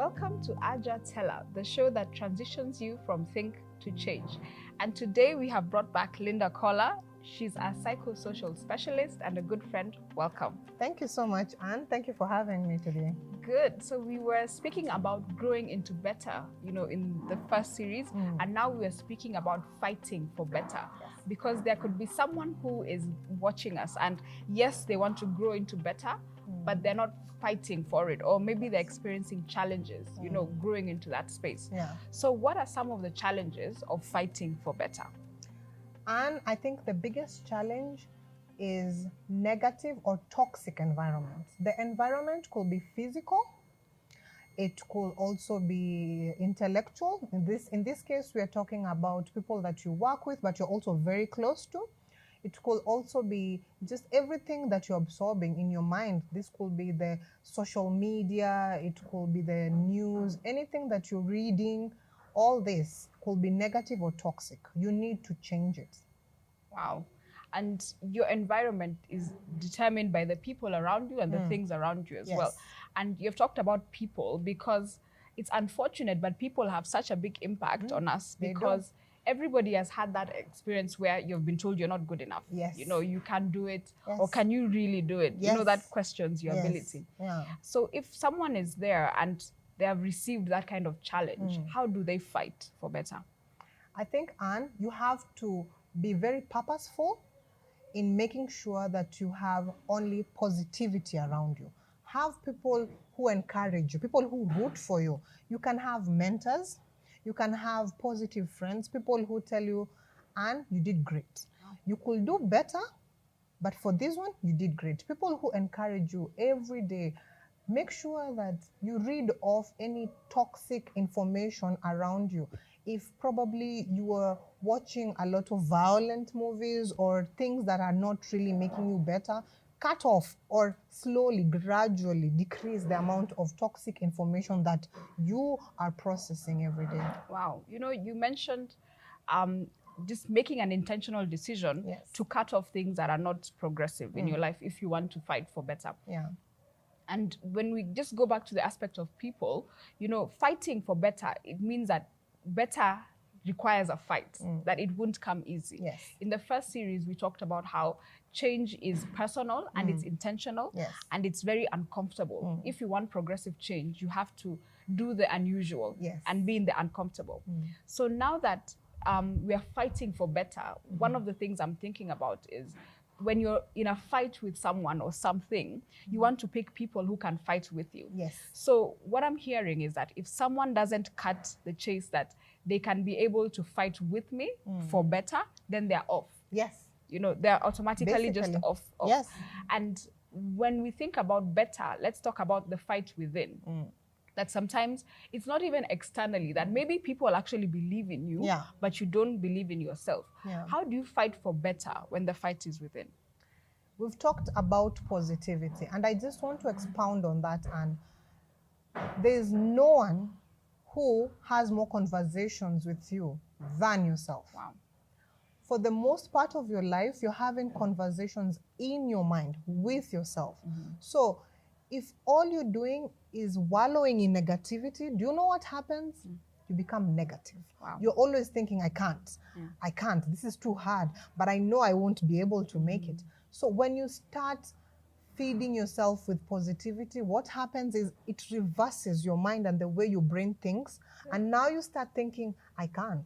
Welcome to Ajatella, the show that transitions you from think to change. And today we have brought back Linda Koller. She's a psychosocial specialist and a good friend. Welcome. Thank you so much, Anne. Thank you for having me today. Good. So we were speaking about growing into better, in the first series, and now we are speaking about fighting for better. Yes. Because there could be someone who is watching us and yes, they want to grow into better, but they're not fighting for it, or maybe they're experiencing challenges, growing into that space. Yeah. So what are some of the challenges of fighting for better? And I think the biggest challenge is negative or toxic environments. The environment could be physical. It could also be intellectual. In this case, we are talking about people that you work with, but you're also very close to. It could also be just everything that you're absorbing in your mind. This could be the social media, it could be the news, anything that you're reading. All this could be negative or toxic. You need to change it. Wow. And your environment is determined by the people around you and the things around you as well. And you've talked about people because it's unfortunate, but people have such a big impact on us because everybody has had that experience where you've been told you're not good enough. Yes. You can't do it, or can you really do it? Yes. That questions your ability. Yeah. So if someone is there and they have received that kind of challenge, how do they fight for better? I think, Anne, you have to be very purposeful in making sure that you have only positivity around you. Have people who encourage you, people who root for you. You can have mentors, you can have positive friends, people who tell you, Anne, you did great. You could do better, but for this one, you did great. People who encourage you every day. Make sure that you read off any toxic information around you. If probably you are watching a lot of violent movies or things that are not really making you better, cut off or slowly, gradually decrease the amount of toxic information that you are processing every day. Wow. You mentioned just making an intentional decision to cut off things that are not progressive in your life if you want to fight for better. Yeah. And when we just go back to the aspect of people, fighting for better, it means that better requires a fight, that it won't come easy. Yes. In the first series, we talked about how change is personal and it's intentional and it's very uncomfortable. If you want progressive change, you have to do the unusual and be in the uncomfortable. So now that we are fighting for better, one of the things I'm thinking about is when you're in a fight with someone or something, you want to pick people who can fight with you. Yes. So what I'm hearing is that if someone doesn't cut the chase that they can be able to fight with me for better, then they're off. Yes. They're automatically Basically. just off. Yes. And when we think about better, let's talk about the fight within. That sometimes it's not even externally, that maybe people actually believe in you, but you don't believe in yourself. Yeah. How do you fight for better when the fight is within? We've talked about positivity, and I just want to expound on that. And there's no one who has more conversations with you than yourself. Wow. For the most part of your life, you're having conversations in your mind with yourself. So if all you're doing is wallowing in negativity, do you know what happens? You become negative. Wow. You're always thinking, I can't, this is too hard, but I know I won't be able to make it. So when you start feeding yourself with positivity, what happens is it reverses your mind and the way your brain thinks. And now you start thinking, I can,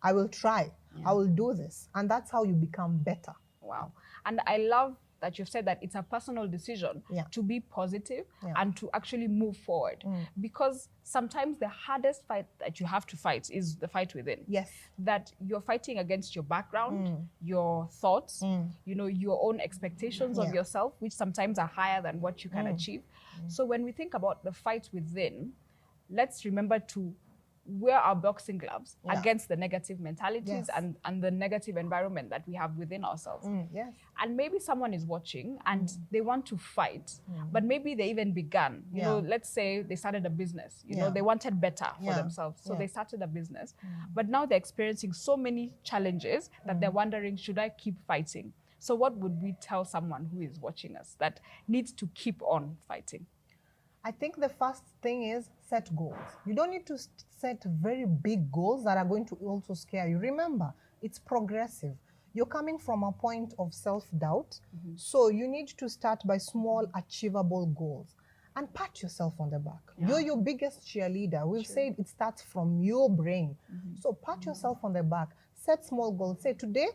I will try, I will do this. And that's how you become better. Wow. And I love that you've said that it's a personal decision to be positive and to actually move forward. Because sometimes the hardest fight that you have to fight is the fight within. Yes. That you're fighting against your background, your thoughts, your own expectations of yourself, which sometimes are higher than what you can achieve. So when we think about the fight within, let's remember to wear our boxing gloves against the negative mentalities and the negative environment that we have within ourselves. Yes. And maybe someone is watching and they want to fight, but maybe they even began, let's say they started a business, they wanted better for themselves. So they started a business, but now they're experiencing so many challenges that they're wondering, should I keep fighting? So what would we tell someone who is watching us that needs to keep on fighting? I think the first thing is set goals. You don't need to set very big goals that are going to also scare you. Remember, it's progressive. You're coming from a point of self-doubt, so you need to start by small, achievable goals and pat yourself on the back. Yeah. You're your biggest cheerleader. We've said it starts from your brain. So pat yourself on the back, set small goals. Say, today,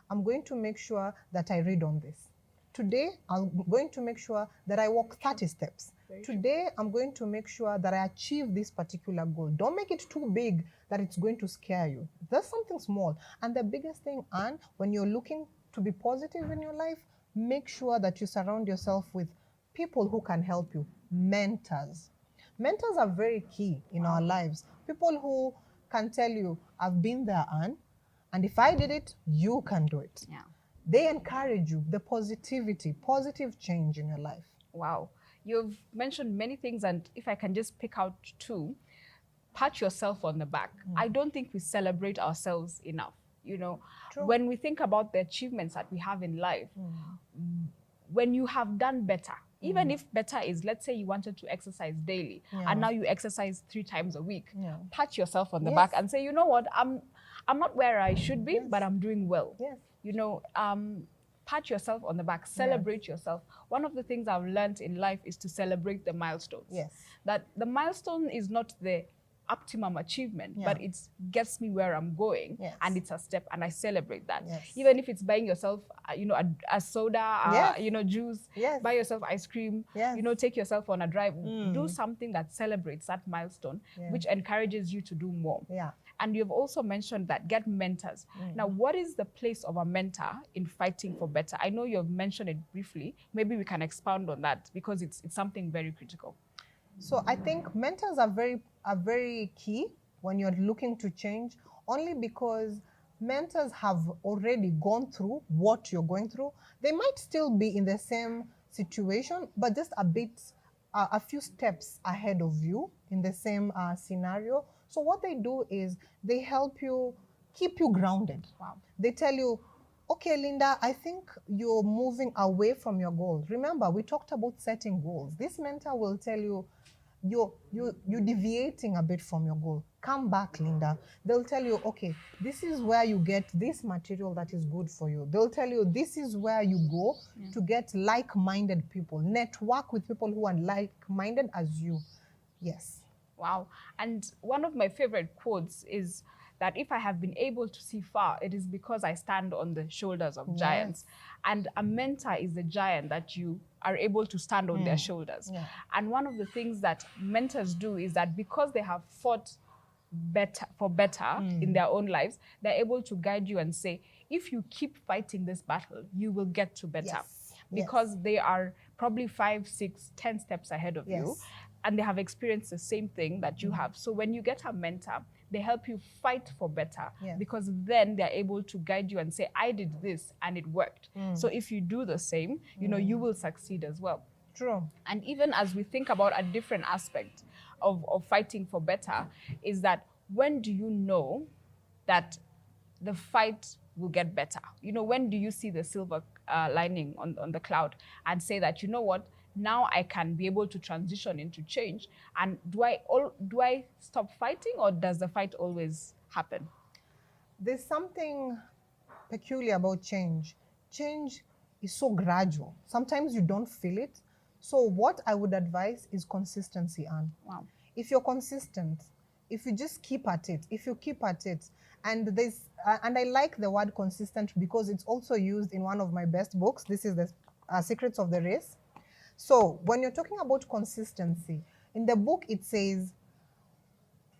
I'm going to make sure that I read on this. Today, I'm going to make sure that I walk 30 steps. Today, I'm going to make sure that I achieve this particular goal. Don't make it too big that it's going to scare you. There's something small. And the biggest thing, Anne, when you're looking to be positive in your life, make sure that you surround yourself with people who can help you. Mentors. Mentors are very key in our lives. People who can tell you, I've been there, Anne, and if I did it, you can do it. Yeah. They encourage you, the positivity, positive change in your life. Wow. You've mentioned many things, and if I can just pick out two, pat yourself on the back. I don't think we celebrate ourselves enough. You know, when we think about the achievements that we have in life, when you have done better, even if better is, let's say you wanted to exercise daily, and now you exercise 3 times a week, pat yourself on the back and say, you know what, I'm not where I should be, but I'm doing well. You know, pat yourself on the back, celebrate yourself. One of the things I've learned in life is to celebrate the milestones. That the milestone is not the optimum achievement, but it gets me where I'm going, and it's a step, and I celebrate that. Even if it's buying yourself, you know, a soda, you know, juice, buy yourself ice cream, you know, take yourself on a drive, do something that celebrates that milestone, which encourages you to do more. And you've also mentioned that get mentors. Now, what is the place of a mentor in fighting for better? I know you've mentioned it briefly. Maybe we can expound on that because it's something very critical. So I think mentors are very key when you're looking to change, only because mentors have already gone through what you're going through. They might still be in the same situation, but just a few steps ahead of you in the same scenario. So what they do is they help you, keep you grounded. They tell you, okay, Linda, I think you're moving away from your goals. Remember, we talked about setting goals. This mentor will tell you, you're deviating a bit from your goal. Come back, Linda. They'll tell you, okay, this is where you get this material that is good for you. They'll tell you, this is where you go to get like-minded people. Network with people who are like-minded as you. Yes. Wow. And one of my favorite quotes is that if I have been able to see far, it is because I stand on the shoulders of giants. And a mentor is a giant that you are able to stand on their shoulders. And one of the things that mentors do is that because they have fought for better in their own lives, they're able to guide you and say, if you keep fighting this battle, you will get to better. Because they are probably 5, 6, 10 steps ahead of you. And they have experienced the same thing that you have. So when you get a mentor, they help you fight for better because then they're able to guide you and say, I did this and it worked. So if you do the same, you know, you will succeed as well. True. And even as we think about a different aspect of fighting for better, is that when do you know that the fight will get better? You know, when do you see the silver lining on the cloud and say that, you know what, now I can be able to transition into change? And do I stop fighting, or does the fight always happen? There's something peculiar about change. Change is so gradual. Sometimes you don't feel it. So what I would advise is consistency, Anne. Wow. If you're consistent, if you just keep at it, and I like the word consistent because it's also used in one of my best books. This is the Secrets of the Race. So when you're talking about consistency, in the book it says,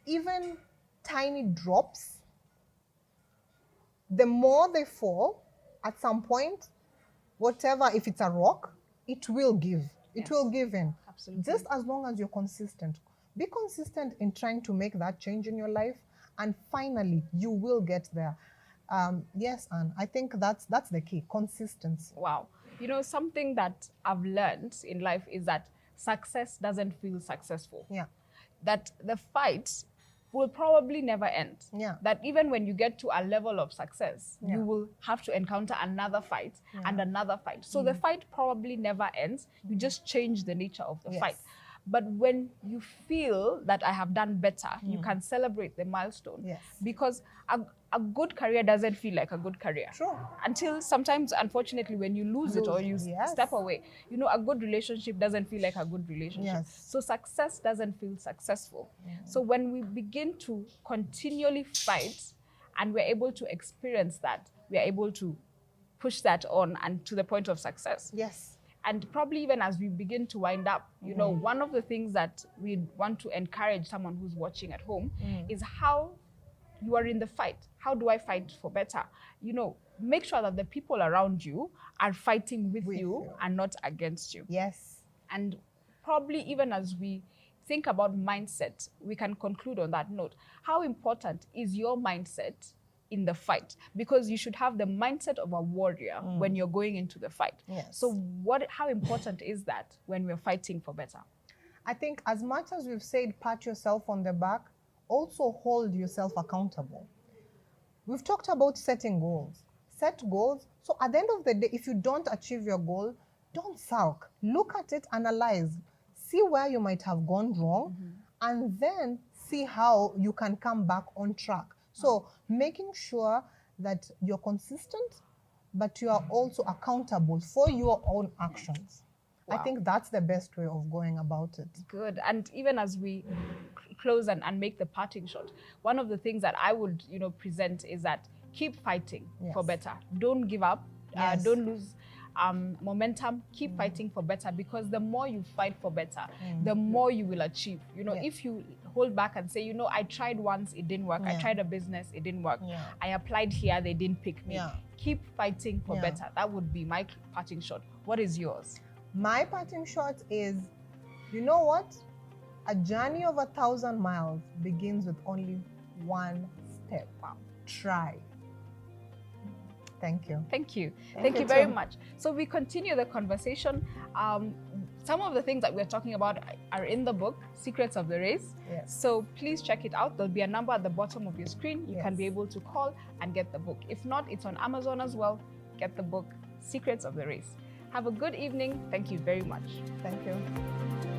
even tiny drops, the more they fall, at some point, whatever, if it's a rock, it will give. It will give in. Absolutely. Just as long as you're consistent. Be consistent in trying to make that change in your life, and finally, you will get there. Yes, Anne, I think that's the key, consistency. Wow. You know, something that I've learned in life is that success doesn't feel successful. That the fight will probably never end. That even when you get to a level of success, you will have to encounter another fight and another fight. So the fight probably never ends. You just change the nature of the fight. But when you feel that I have done better, you can celebrate the milestone. Yes. Because a good career doesn't feel like a good career. True. Until sometimes, unfortunately, when you lose it or you step away, you know, a good relationship doesn't feel like a good relationship. Yes. So success doesn't feel successful. So when we begin to continually fight and we're able to experience that, we're able to push that on and to the point of success. Yes. And probably even as we begin to wind up, you know, one of the things that we want to encourage someone who's watching at home is how you are in the fight. How do I fight for better? You know, make sure that the people around you are fighting with you and not against you. Yes. And probably even as we think about mindset, we can conclude on that note. How important is your mindset in the fight? Because you should have the mindset of a warrior when you're going into the fight. Yes. So how important is that when we're fighting for better? I think as much as we've said pat yourself on the back, also hold yourself accountable. We've talked about setting goals. Set goals. So at the end of the day, if you don't achieve your goal, don't sulk. Look at it, analyze, see where you might have gone wrong, and then see how you can come back on track. So making sure that you're consistent, but you are also accountable for your own actions. Wow. I think that's the best way of going about it. Good. And even as we close and make the parting shot, one of the things that I would, you know, present is that keep fighting for better. Don't give up. Don't lose momentum. Keep fighting for better, because the more you fight for better, the more you will achieve. You know, if you hold back and say, you know, I tried once, it didn't work. I tried a business, it didn't work. I applied here, they didn't pick me. Keep fighting for better. That would be my parting shot. What is yours? My parting shot is, you know what? A journey of 1,000 miles begins with only one step. Wow. Try. Thank you. Thank you. Thank you very much. So we continue the conversation. Some of the things that we're talking about are in the book, Secrets of the Race. Yes. So please check it out. There'll be a number at the bottom of your screen. You can be able to call and get the book. If not, it's on Amazon as well. Get the book, Secrets of the Race. Have a good evening. Thank you very much. Thank you.